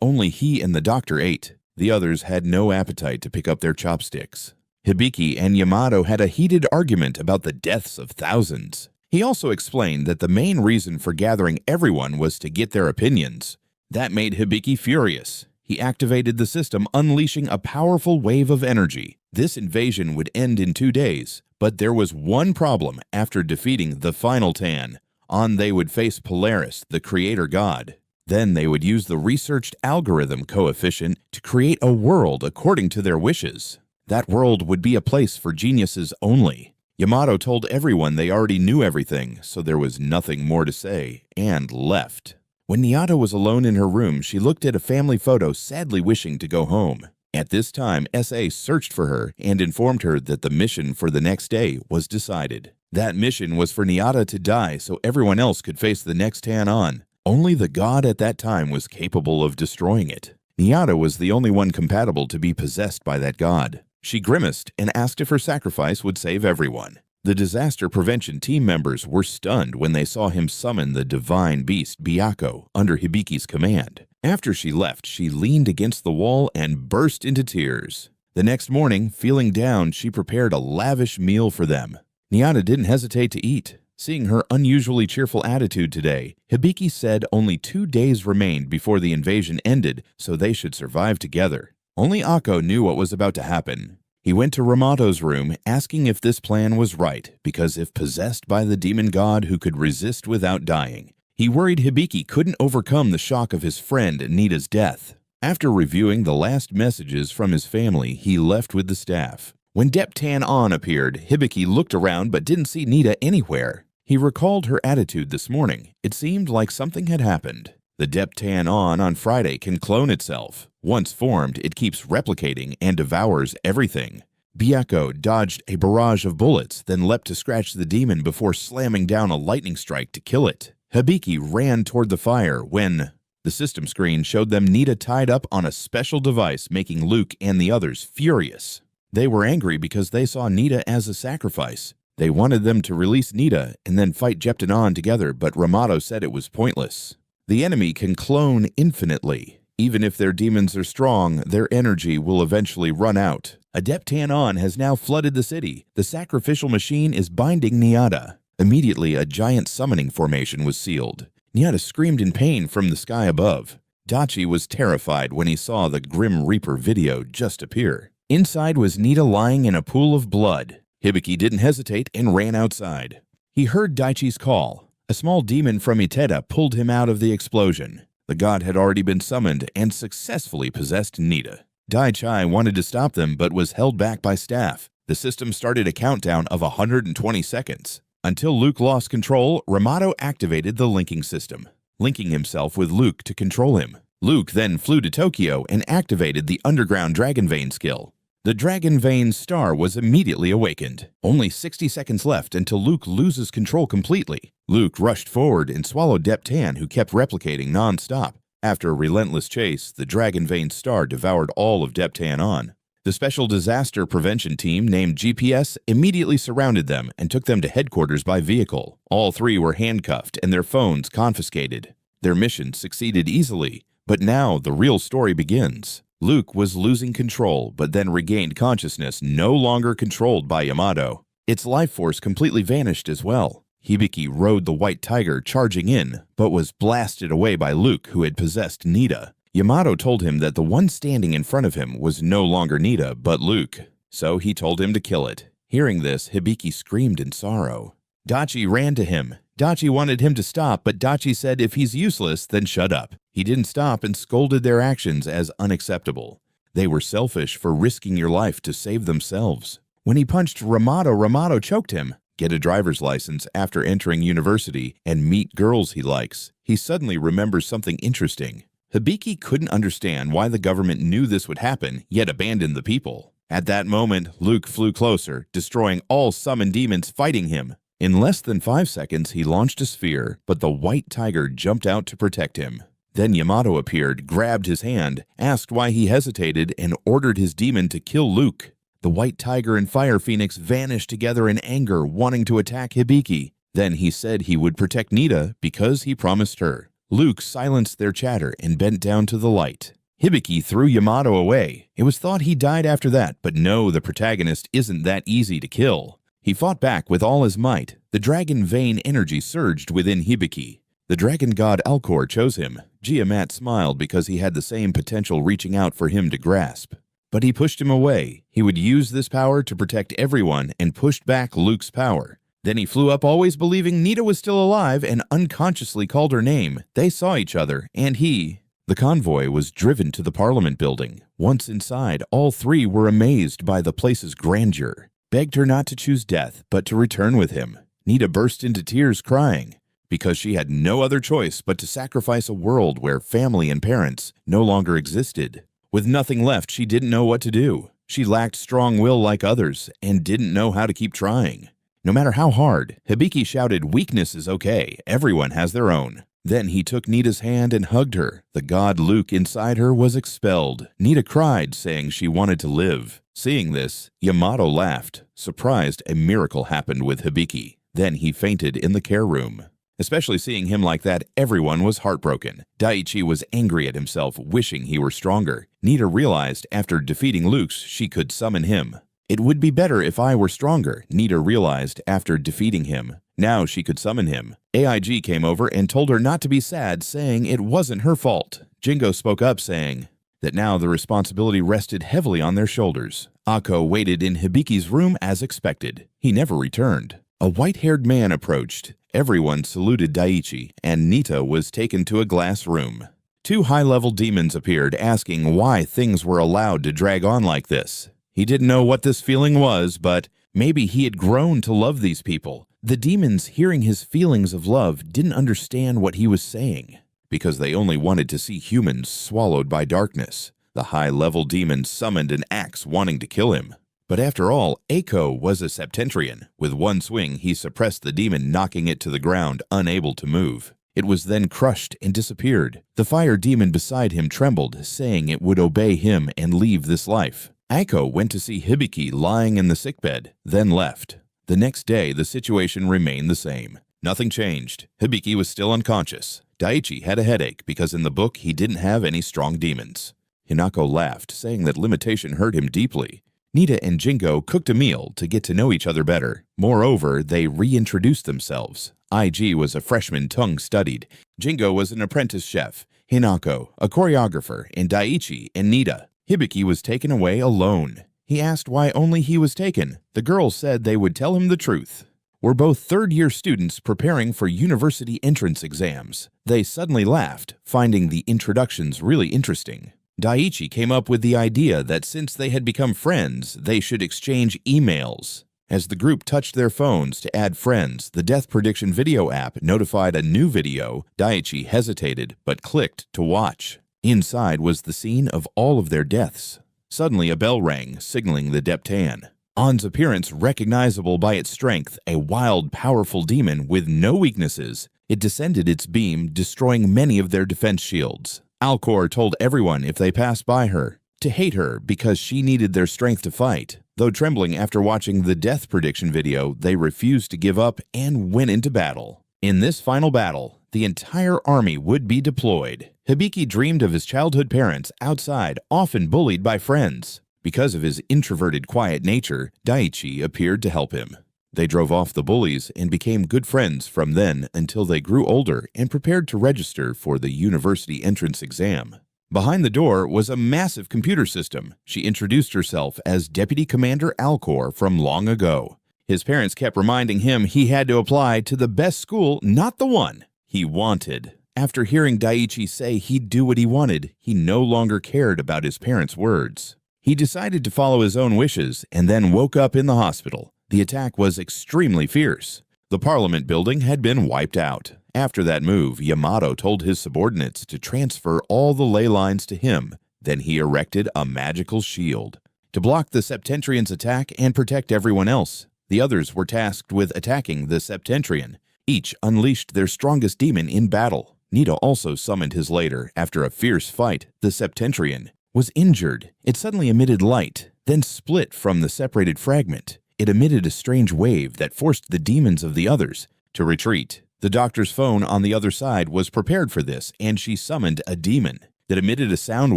only he and the doctor ate. The others had no appetite to pick up their chopsticks. Hibiki and Yamato had a heated argument about the deaths of thousands. He also explained that the main reason for gathering everyone was to get their opinions. That made Hibiki furious. He activated the system, unleashing a powerful wave of energy. This invasion would end in 2 days, but there was one problem after defeating the final Tan. They would face Polaris, the creator god. Then they would use the researched algorithm coefficient to create a world according to their wishes. That world would be a place for geniuses only. Yamato told everyone they already knew everything, so there was nothing more to say, and left. When Nyata was alone in her room, she looked at a family photo, sadly wishing to go home. At this time, SA searched for her and informed her that the mission for the next day was decided. That mission was for Nyata to die so everyone else could face the next Tan on. Only the god at that time was capable of destroying it. Nyata was the only one compatible to be possessed by that god. She grimaced and asked if her sacrifice would save everyone. The disaster prevention team members were stunned when they saw him summon the divine beast Byakko under Hibiki's command. After she left, she leaned against the wall and burst into tears. The next morning, feeling down, she prepared a lavish meal for them. Nyata didn't hesitate to eat. Seeing her unusually cheerful attitude today, Hibiki said only 2 days remained before the invasion ended, so they should survive together. Only Akko knew what was about to happen. He went to Ramato's room, asking if this plan was right, because if possessed by the demon god who could resist without dying, he worried Hibiki couldn't overcome the shock of his friend Nita's death. After reviewing the last messages from his family, he left with the staff. When Deptan On appeared, Hibiki looked around but didn't see Nita anywhere. He recalled her attitude this morning. It seemed like something had happened. The Deptan on Friday can clone itself. Once formed, it keeps replicating and devours everything. Byakko dodged a barrage of bullets, then leapt to scratch the demon before slamming down a lightning strike to kill it. Hibiki ran toward the fire when the system screen showed them Nita tied up on a special device, making Luke and the others furious. They were angry because they saw Nita as a sacrifice. They wanted them to release Nita and then fight Jeptanon together, but Ramato said it was pointless. The enemy can clone infinitely. Even if their demons are strong, their energy will eventually run out. Adeptan On has now flooded the city. The sacrificial machine is binding Nyata. Immediately, a giant summoning formation was sealed. Nyata screamed in pain from the sky above. Dachi was terrified when he saw the Grim Reaper video just appear. Inside was Nita lying in a pool of blood. Hibiki didn't hesitate and ran outside. He heard Daichi's call. A small demon from Iteda pulled him out of the explosion. The god had already been summoned and successfully possessed Nita. Daichi wanted to stop them but was held back by staff. The system started a countdown of 120 seconds. Until Luke lost control, Ramato activated the linking system, linking himself with Luke to control him. Luke then flew to Tokyo and activated the underground Dragon Vein skill. The Dragon Vein star was immediately awakened. Only 60 seconds left until Luke loses control completely. Luke rushed forward and swallowed Deptan, who kept replicating non-stop. After a relentless chase, the Dragon Vein star devoured all of Deptan On. The Special Disaster Prevention Team, named GPS, immediately surrounded them and took them to headquarters by vehicle. All 3 were handcuffed and their phones confiscated. Their mission succeeded easily, but now the real story begins. Luke was losing control, but then regained consciousness, no longer controlled by Yamato. Its life force completely vanished as well. Hibiki rode the white tiger, charging in, but was blasted away by Luke, who had possessed Nita. Yamato told him that the one standing in front of him was no longer Nita, but Luke, so he told him to kill it. Hearing this, Hibiki screamed in sorrow. Dachi ran to him. Dachi wanted him to stop, but Dachi said if he's useless, then shut up. He didn't stop and scolded their actions as unacceptable. They were selfish for risking your life to save themselves. When he punched Ramato, Ramato choked him. Get a driver's license after entering university and meet girls he likes. He suddenly remembers something interesting. Hibiki couldn't understand why the government knew this would happen, yet abandoned the people. At that moment, Luke flew closer, destroying all summoned demons fighting him. In less than 5 seconds, he launched a sphere, but the white tiger jumped out to protect him. Then Yamato appeared, grabbed his hand, asked why he hesitated, and ordered his demon to kill Luke. The white tiger and Fire Phoenix vanished together in anger, wanting to attack Hibiki. Then he said he would protect Nita because he promised her. Luke silenced their chatter and bent down to the light. Hibiki threw Yamato away. It was thought he died after that, but no, the protagonist isn't that easy to kill. He fought back with all his might. The dragon vein energy surged within Hibiki. The dragon god Alcor chose him. Giamat smiled because he had the same potential reaching out for him to grasp. But he pushed him away. He would use this power to protect everyone and pushed back Luke's power. Then he flew up always believing Nita was still alive and unconsciously called her name. They saw each other, and The convoy was driven to the Parliament building. Once inside, all three were amazed by the place's grandeur. Begged her not to choose death, but to return with him. Nita burst into tears crying, because she had no other choice but to sacrifice a world where family and parents no longer existed. With nothing left, she didn't know what to do. She lacked strong will like others and didn't know how to keep trying. No matter how hard, Hibiki shouted, "Weakness is okay, everyone has their own." Then he took Nita's hand and hugged her. The god Luke inside her was expelled. Nita cried, saying she wanted to live. Seeing this, Yamato laughed, surprised a miracle happened with Hibiki. Then he fainted in the care room. Especially seeing him like that, everyone was heartbroken. Daiichi was angry at himself, wishing he were stronger. Nita realized after defeating Luke's, she could summon him. It would be better if I were stronger, Nita realized after defeating him. Now she could summon him. AIG came over and told her not to be sad, saying it wasn't her fault. Jingo spoke up, saying that now the responsibility rested heavily on their shoulders. Akko waited in Hibiki's room as expected. He never returned. A white-haired man approached. Everyone saluted Daiichi, and Nita was taken to a glass room. 2 high-level demons appeared, asking why things were allowed to drag on like this. He didn't know what this feeling was, but maybe he had grown to love these people. The demons, hearing his feelings of love, didn't understand what he was saying, because they only wanted to see humans swallowed by darkness. The high-level demon summoned an axe, wanting to kill him. But after all, Eiko was a Septentrion. With one swing, he suppressed the demon, knocking it to the ground, unable to move. It was then crushed and disappeared. The fire demon beside him trembled, saying it would obey him and leave this life. Eiko went to see Hibiki lying in the sickbed, then left. The next day, the situation remained the same. Nothing changed. Hibiki was still unconscious. Daiichi had a headache because in the book he didn't have any strong demons. Hinako laughed, saying that limitation hurt him deeply. Nita and Jingo cooked a meal to get to know each other better. Moreover, they reintroduced themselves. IG was a freshman tongue-studied. Jingo was an apprentice chef. Hinako, a choreographer, and Daiichi and Nita. Hibiki was taken away alone. He asked why only he was taken. The girls said they would tell him the truth. We're both third-year students preparing for university entrance exams. They suddenly laughed, finding the introductions really interesting. Daiichi came up with the idea that since they had become friends, they should exchange emails. As the group touched their phones to add friends, the death prediction video app notified a new video. Daiichi hesitated, but clicked to watch. Inside was the scene of all of their deaths. Suddenly a bell rang, signaling the Deptan. On's appearance recognizable by its strength, a wild, powerful demon with no weaknesses. It descended its beam, destroying many of their defense shields. Alcor told everyone if they passed by her to hate her because she needed their strength to fight. Though trembling after watching the death prediction video, they refused to give up and went into battle. In this final battle, the entire army would be deployed. Hibiki dreamed of his childhood parents outside, often bullied by friends. Because of his introverted, quiet nature, Daiichi appeared to help him. They drove off the bullies and became good friends from then until they grew older and prepared to register for the university entrance exam. Behind the door was a massive computer system. She introduced herself as Deputy Commander Alcor from long ago. His parents kept reminding him he had to apply to the best school, not the one he wanted. After hearing Daiichi say he'd do what he wanted, he no longer cared about his parents' words. He decided to follow his own wishes and then woke up in the hospital. The attack was extremely fierce. The Parliament building had been wiped out. After that move, Yamato told his subordinates to transfer all the ley lines to him. Then he erected a magical shield. to block the Septentrions' attack and protect everyone else. The others were tasked with attacking the Septentrion. Each unleashed their strongest demon in battle. Nito also summoned his later. After a fierce fight, the Septentrion was injured. It suddenly emitted light, then split from the separated fragment. It emitted a strange wave that forced the demons of the others to retreat. The doctor's phone on the other side was prepared for this, and she summoned a demon that emitted a sound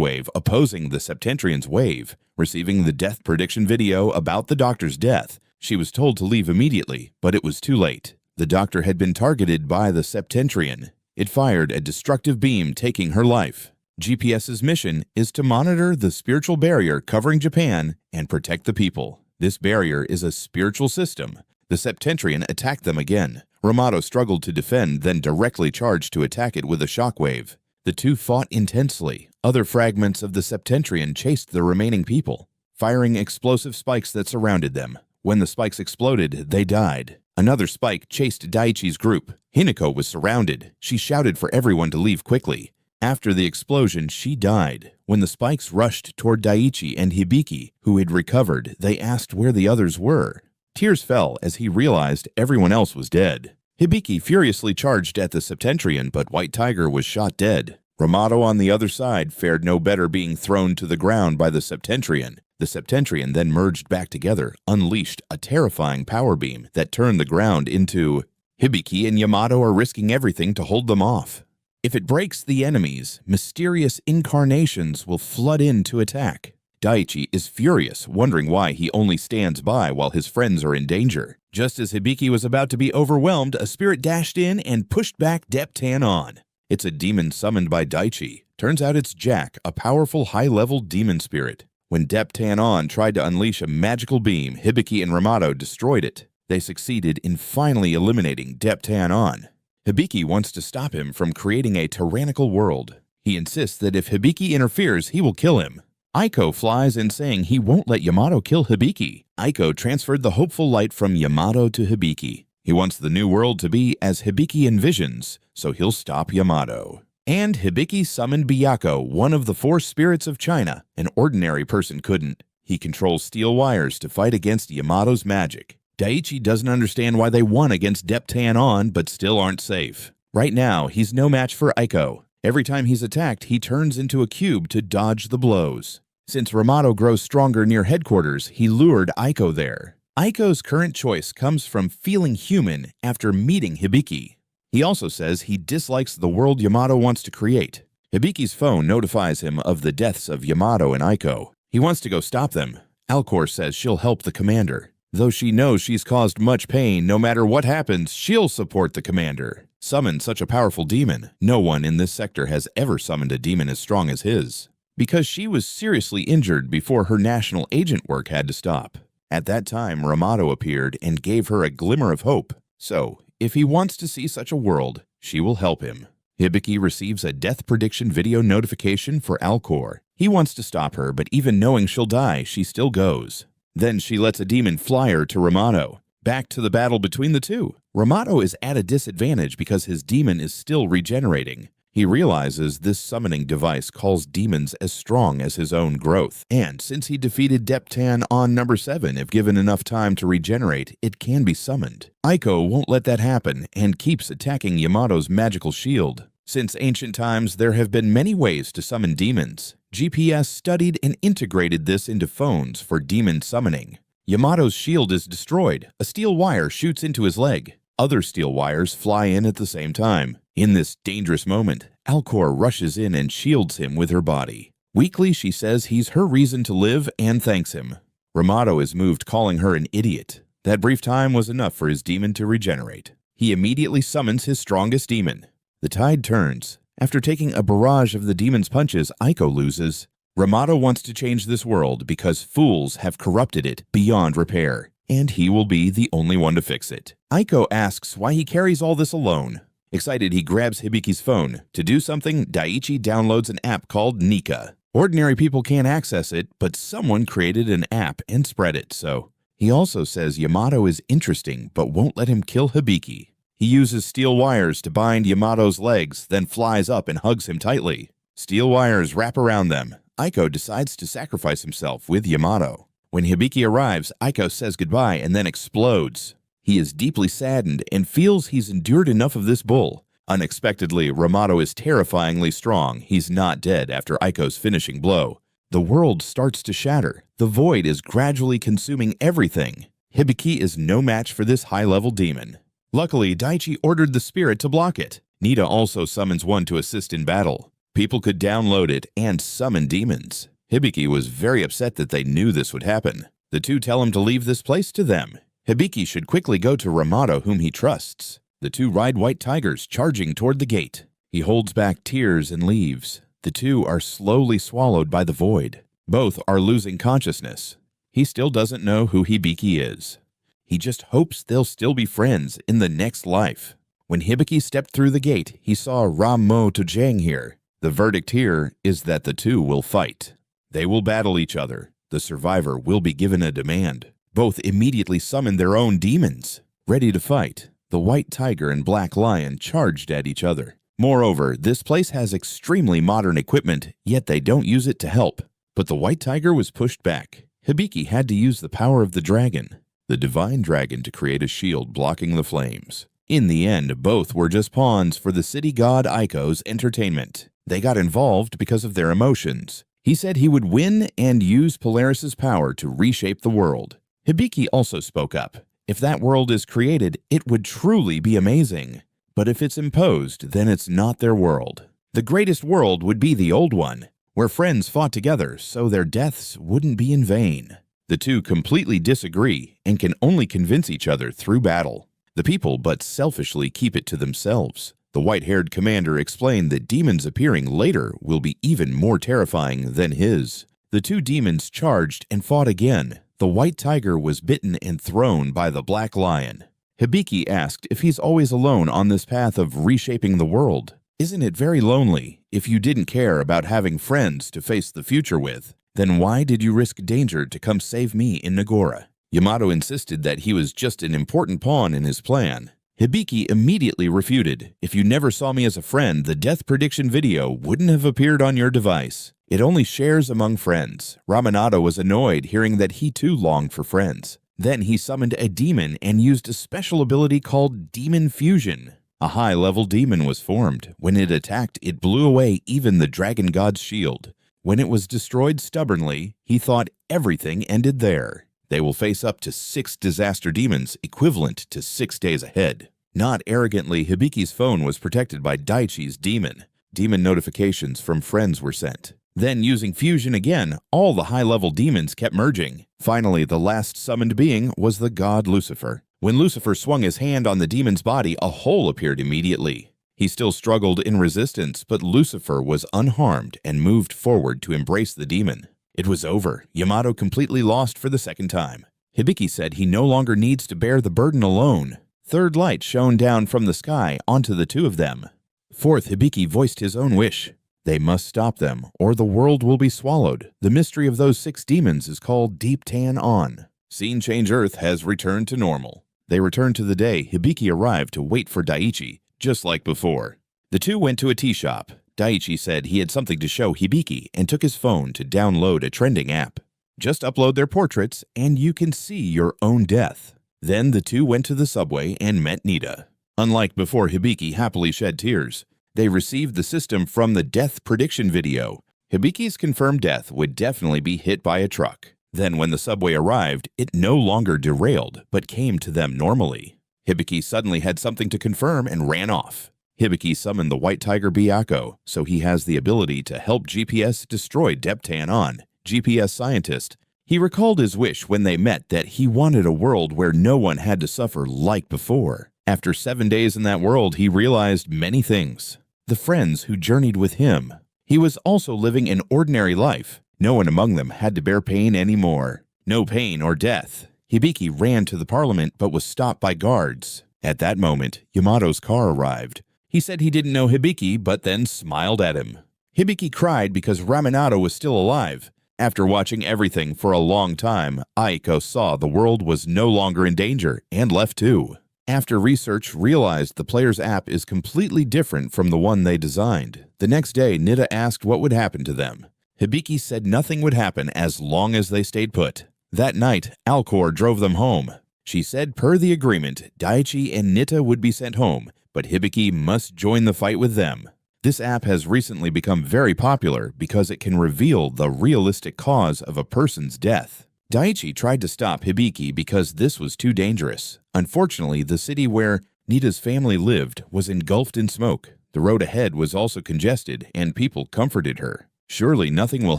wave opposing the Septentrion's wave. Receiving the death prediction video about the doctor's death, she was told to leave immediately, but it was too late. The doctor had been targeted by the Septentrion. It fired a destructive beam, taking her life. GPS's mission is to monitor the spiritual barrier covering Japan and protect the people. This barrier is a spiritual system. The Septentrion attacked them again. Ramato struggled to defend, then directly charged to attack it with a shockwave. The two fought intensely. Other fragments of the Septentrion chased the remaining people, firing explosive spikes that surrounded them. When the spikes exploded, they died. Another spike chased Daiichi's group. Hinako was surrounded. She shouted for everyone to leave quickly. After the explosion, she died. When the spikes rushed toward Daiichi and Hibiki, who had recovered, they asked where the others were. Tears fell as he realized everyone else was dead. Hibiki furiously charged at the Septentrion, but White Tiger was shot dead. Ramato on the other side fared no better, being thrown to the ground by the Septentrion. The Septentrion then merged back together, unleashed a terrifying power beam that turned the ground into... Hibiki and Yamato are risking everything to hold them off. If it breaks the enemies, mysterious incarnations will flood in to attack. Daiichi is furious, wondering why he only stands by while his friends are in danger. Just as Hibiki was about to be overwhelmed, a spirit dashed in and pushed back Septentrion. It's a demon summoned by Daiichi. Turns out it's Jack, a powerful high-level demon spirit. When Septentrion tried to unleash a magical beam, Hibiki and Ramato destroyed it. They succeeded in finally eliminating Septentrion. Hibiki wants to stop him from creating a tyrannical world. He insists that if Hibiki interferes, he will kill him. Aiko flies in, saying he won't let Yamato kill Hibiki. Aiko transferred the hopeful light from Yamato to Hibiki. He wants the new world to be as Hibiki envisions, so he'll stop Yamato. And Hibiki summoned Byakko, one of the 4 spirits of China. An ordinary person couldn't. He controls steel wires to fight against Yamato's magic. Daiichi doesn't understand why they won against Septentrion, but still aren't safe. Right now, he's no match for Aiko. Every time he's attacked, he turns into a cube to dodge the blows. Since Ramato grows stronger near headquarters, he lured Aiko there. Aiko's current choice comes from feeling human after meeting Hibiki. He also says he dislikes the world Yamato wants to create. Hibiki's phone notifies him of the deaths of Yamato and Aiko. He wants to go stop them. Alcor says she'll help the commander. Though she knows she's caused much pain, no matter what happens, she'll support the commander. Summon such a powerful demon. No one in this sector has ever summoned a demon as strong as his. Because she was seriously injured before her national agent work had to stop. At that time, Ramato appeared and gave her a glimmer of hope. So, if he wants to see such a world, she will help him. Hibiki receives a death prediction video notification for Alcor. He wants to stop her, but even knowing she'll die, she still goes. Then she lets a demon fly her to Ramato. Back to the battle between the two. Ramato is at a disadvantage because his demon is still regenerating. He realizes this summoning device calls demons as strong as his own growth. And since he defeated Septentrion on number 7, if given enough time to regenerate, it can be summoned. Aiko won't let that happen and keeps attacking Yamato's magical shield. Since ancient times, there have been many ways to summon demons. GPS studied and integrated this into phones for demon summoning. Yamato's shield is destroyed. A steel wire shoots into his leg. Other steel wires fly in at the same time. In this dangerous moment, Alcor rushes in and shields him with her body. Weakly, she says he's her reason to live and thanks him. Ramato is moved, calling her an idiot. That brief time was enough for his demon to regenerate. He immediately summons his strongest demon. The tide turns. After taking a barrage of the demon's punches, Aiko loses. Ramato wants to change this world because fools have corrupted it beyond repair, and he will be the only one to fix it. Aiko asks why he carries all this alone. Excited, he grabs Hibiki's phone. To do something, Daiichi downloads an app called Nika. Ordinary people can't access it, but someone created an app and spread it, so. He also says Yamato is interesting, but won't let him kill Hibiki. He uses steel wires to bind Yamato's legs, then flies up and hugs him tightly. Steel wires wrap around them. Aiko decides to sacrifice himself with Yamato. When Hibiki arrives, Aiko says goodbye and then explodes. He is deeply saddened and feels he's endured enough of this bull. Unexpectedly, Yamato is terrifyingly strong. He's not dead after Aiko's finishing blow. The world starts to shatter. The void is gradually consuming everything. Hibiki is no match for this high-level demon. Luckily, Daichi ordered the spirit to block it. Nita also summons one to assist in battle. People could download it and summon demons. Hibiki was very upset that they knew this would happen. The two tell him to leave this place to them. Hibiki should quickly go to Yamato, whom he trusts. The two ride white tigers, charging toward the gate. He holds back tears and leaves. The two are slowly swallowed by the void. Both are losing consciousness. He still doesn't know who Hibiki is. He just hopes they'll still be friends in the next life. When Hibiki stepped through the gate, he saw Ram-mo Tojang here. The verdict here is that the two will fight. They will battle each other. The survivor will be given a demand. Both immediately summoned their own demons. Ready to fight, the white tiger and black lion charged at each other. Moreover, this place has extremely modern equipment, yet they don't use it to help. But the white tiger was pushed back. Hibiki had to use the power of the dragon, the divine dragon, to create a shield blocking the flames. In the end, both were just pawns for the city god Aiko's entertainment. They got involved because of their emotions. He said he would win and use Polaris's power to reshape the world. Hibiki also spoke up. If that world is created, it would truly be amazing. But if it's imposed, then it's not their world. The greatest world would be the old one, where friends fought together so their deaths wouldn't be in vain. The two completely disagree and can only convince each other through battle. The people but selfishly keep it to themselves. The white-haired commander explained that demons appearing later will be even more terrifying than his. The two demons charged and fought again. The white tiger was bitten and thrown by the black lion. Hibiki asked if he's always alone on this path of reshaping the world. Isn't it very lonely if you didn't care about having friends to face the future with? Then why did you risk danger to come save me in Nagora? Yamato insisted that he was just an important pawn in his plan. Hibiki immediately refuted. If you never saw me as a friend, the death prediction video wouldn't have appeared on your device. It only shares among friends. Ramanado was annoyed hearing that he too longed for friends. Then he summoned a demon and used a special ability called Demon Fusion. A high-level demon was formed. When it attacked, it blew away even the dragon god's shield. When it was destroyed stubbornly, he thought everything ended there. They will face up to 6 disaster demons, equivalent to 6 days ahead. Not arrogantly, Hibiki's phone was protected by Daichi's demon. Demon notifications from friends were sent. Then, using fusion again, all the high-level demons kept merging. Finally, the last summoned being was the god Lucifer. When Lucifer swung his hand on the demon's body, a hole appeared immediately. He still struggled in resistance, but Lucifer was unharmed and moved forward to embrace the demon. It was over. Yamato completely lost for the second time. Hibiki said he no longer needs to bear the burden alone. Third light shone down from the sky onto the two of them. Fourth, Hibiki voiced his own wish. They must stop them, or the world will be swallowed. The mystery of those 6 demons is called Deep Tan On. Scene change. Earth has returned to normal. They returned to the day Hibiki arrived to wait for Daichi, just like before. The two went to a tea shop. Daichi said he had something to show Hibiki and took his phone to download a trending app. Just upload their portraits and you can see your own death. Then the two went to the subway and met Nita. Unlike before, Hibiki happily shed tears. They received the system from the death prediction video. Hibiki's confirmed death would definitely be hit by a truck. Then when the subway arrived, it no longer derailed, but came to them normally. Hibiki suddenly had something to confirm and ran off. Hibiki summoned the white tiger Byakko, so he has the ability to help GPS destroy Deptan On, GPS scientist. He recalled his wish when they met that he wanted a world where no one had to suffer like before. After 7 days in that world, he realized many things. The friends who journeyed with him. He was also living an ordinary life. No one among them had to bear pain anymore. No pain or death. Hibiki ran to the parliament but was stopped by guards. At that moment, Yamato's car arrived. He said he didn't know Hibiki, but then smiled at him. Hibiki cried because Ramanado was still alive. After watching everything for a long time, Aiko saw the world was no longer in danger and left too. After research, realized the player's app is completely different from the one they designed. The next day, Nita asked what would happen to them. Hibiki said nothing would happen as long as they stayed put. That night, Alcor drove them home. She said per the agreement, Daichi and Nita would be sent home, but Hibiki must join the fight with them. This app has recently become very popular because it can reveal the realistic cause of a person's death. Daichi tried to stop Hibiki because this was too dangerous. Unfortunately, the city where Nita's family lived was engulfed in smoke. The road ahead was also congested, and people comforted her. Surely nothing will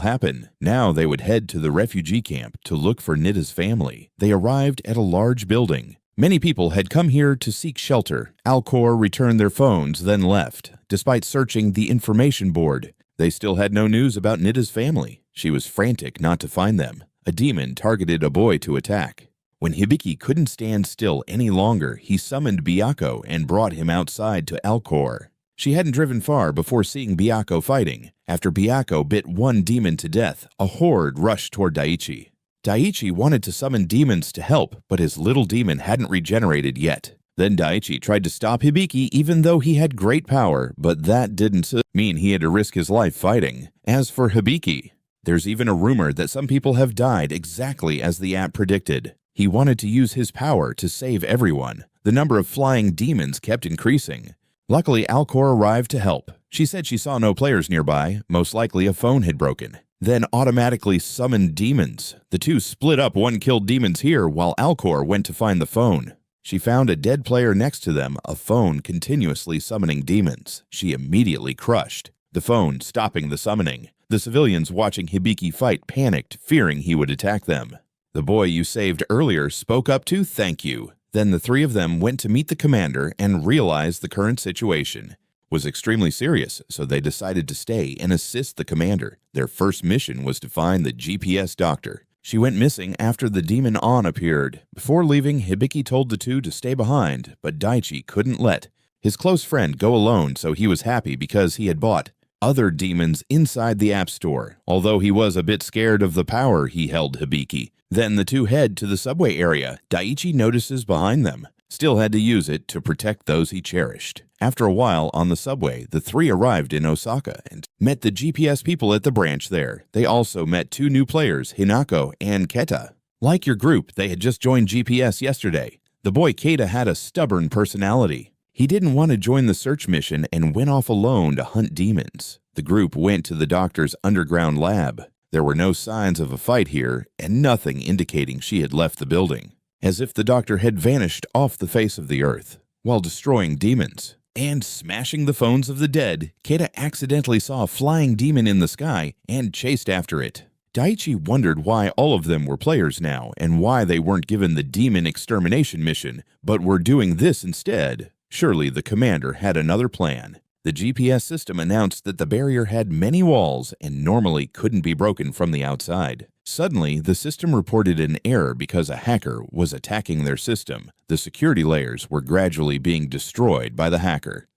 happen. Now they would head to the refugee camp to look for Nita's family. They arrived at a large building. Many people had come here to seek shelter. Alcor returned their phones, then left. Despite searching the information board, they still had no news about Nita's family. She was frantic not to find them. A demon targeted a boy to attack. When Hibiki couldn't stand still any longer, he summoned Byakko and brought him outside to Alcor. She hadn't driven far before seeing Byakko fighting. After Byakko bit one demon to death, a horde rushed toward Daichi. Daichi wanted to summon demons to help, but his little demon hadn't regenerated yet. Then Daichi tried to stop Hibiki even though he had great power, but that didn't mean he had to risk his life fighting. As for Hibiki, there's even a rumor that some people have died exactly as the app predicted. He wanted to use his power to save everyone. The number of flying demons kept increasing. Luckily, Alcor arrived to help. She said she saw no players nearby, most likely a phone had broken. Then automatically summoned demons. The two split up, one killed demons here while Alcor went to find the phone. She found a dead player next to them, a phone continuously summoning demons. She immediately crushed the phone, stopping the summoning. The civilians watching Hibiki fight panicked, fearing he would attack them. The boy you saved earlier spoke up to thank you. Then the three of them went to meet the commander and realized the current situation was extremely serious, so they decided to stay and assist the commander. Their first mission was to find the GPS doctor. She went missing after the demon On appeared. Before leaving, Hibiki told the two to stay behind, but Daichi couldn't let his close friend go alone, so he was happy because he had bought other demons inside the App Store, although he was a bit scared of the power he held Hibiki. Then the two head to the subway area. Daichi notices behind them. Still had to use it to protect those he cherished. After a while on the subway, the three arrived in Osaka and met the GPS people at the branch there. They also met two new players, Hinako and Keta. Like your group, they had just joined GPS yesterday. The boy Keta had a stubborn personality. He didn't want to join the search mission and went off alone to hunt demons. The group went to the doctor's underground lab. There were no signs of a fight here, and nothing indicating she had left the building. As if the doctor had vanished off the face of the earth, while destroying demons and smashing the phones of the dead, Keta accidentally saw a flying demon in the sky and chased after it. Daichi wondered why all of them were players now, and why they weren't given the demon extermination mission, but were doing this instead. Surely the commander had another plan. The GPS system announced that the barrier had many walls and normally couldn't be broken from the outside. Suddenly, the system reported an error because a hacker was attacking their system. The security layers were gradually being destroyed by the hacker.